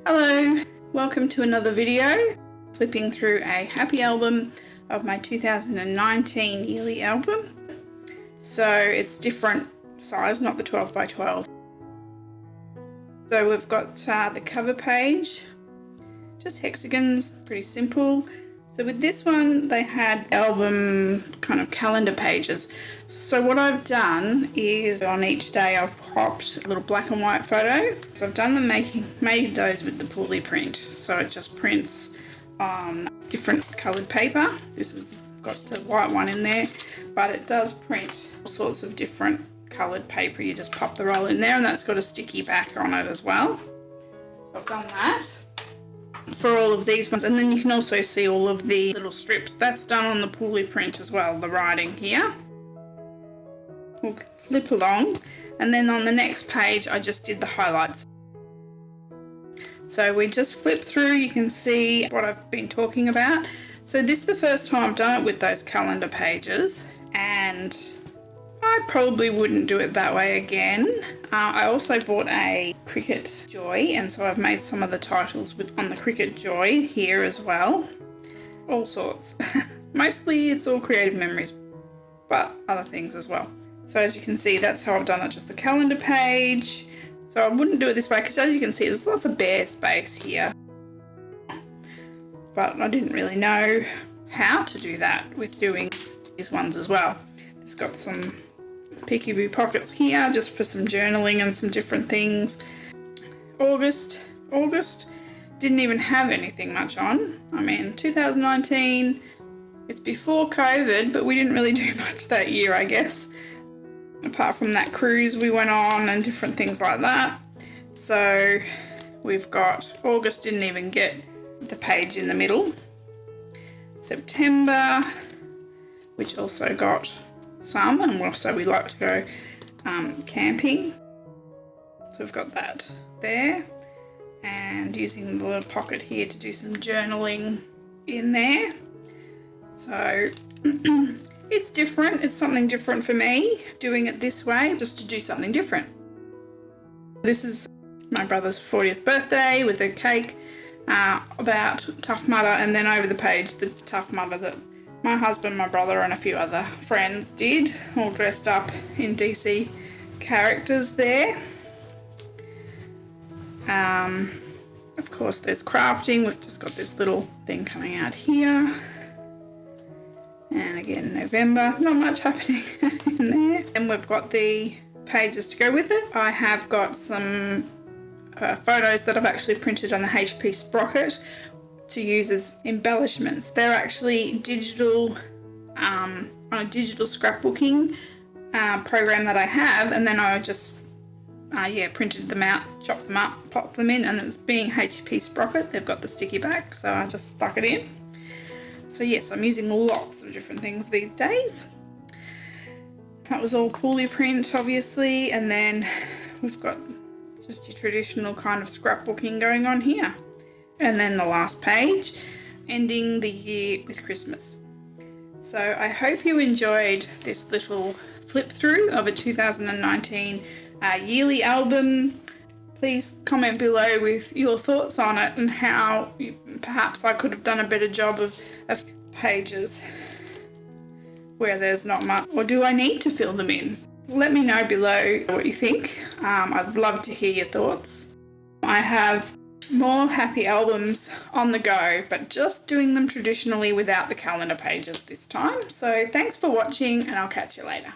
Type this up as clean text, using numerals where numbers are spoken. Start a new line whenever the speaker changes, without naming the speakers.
Hello, welcome to another video, flipping through a happy album of my 2019 yearly album. So it's different size, not the 12 by 12. So we've got the cover page, just hexagons, pretty simple. So with this one they had album kind of calendar pages. So what I've done is on each day I've popped a little black and white photo. So I've done made those with the pulley print. So it just prints on different coloured paper. This has got the white one in there, but it does print all sorts of different coloured paper. You just pop the roll in there and that's got a sticky back on it as well. So I've done that for all of these ones, and then you can also see all of the little strips. That's done on the pulley print as well, the writing here. We'll flip along, and then on the next page I just did the highlights. So we just flip through, you can see what I've been talking about. So this is the first time I've done it with those calendar pages, and I probably wouldn't do it that way again. I also bought a Cricket Joy, and so I've made some of the titles on the Cricket Joy here as well. All sorts. Mostly it's all creative memories, but other things as well. So as you can see, that's how I've done it, just the calendar page. So I wouldn't do it this way because as you can see, there's lots of bare space here. But I didn't really know how to do that with doing these ones as well. It's got some peekaboo pockets here just for some journaling and some different things. August didn't even have anything much on. I mean, 2019, it's before COVID, but we didn't really do much that year, I guess, apart from that cruise we went on and different things like that. So we've got August, didn't even get the page in the middle. September, which also got some, and also we like to go camping, so we've got that there, and using the little pocket here to do some journaling in there. So it's different, it's something different for me doing it this way, just to do something different. This is my brother's 40th birthday with a cake about Tough Mudder, and then over the page the Tough Mudder that my husband, my brother and a few other friends did, all dressed up in DC characters there. Of course there's crafting, we've just got this little thing coming out here. And again, November, not much happening in there. And we've got the pages to go with it. I have got some photos that I've actually printed on the HP Sprocket to use as embellishments. They're actually digital, on a digital scrapbooking program that I have, and then I just printed them out, chopped them up, popped them in, and it's being HP Sprocket, they've got the sticky back, so I just stuck it in. So yes, I'm using lots of different things these days. That was all pulley print obviously, and then we've got just your traditional kind of scrapbooking going on here. And then the last page, ending the year with Christmas. So I hope you enjoyed this little flip through of a 2019 yearly album. Please comment below with your thoughts on it and how perhaps I could have done a better job of pages where there's not much, or do I need to fill them in? Let me know below what you think. I'd love to hear your thoughts. I have more happy albums on the go, but just doing them traditionally without the calendar pages this time. So thanks for watching, and I'll catch you later.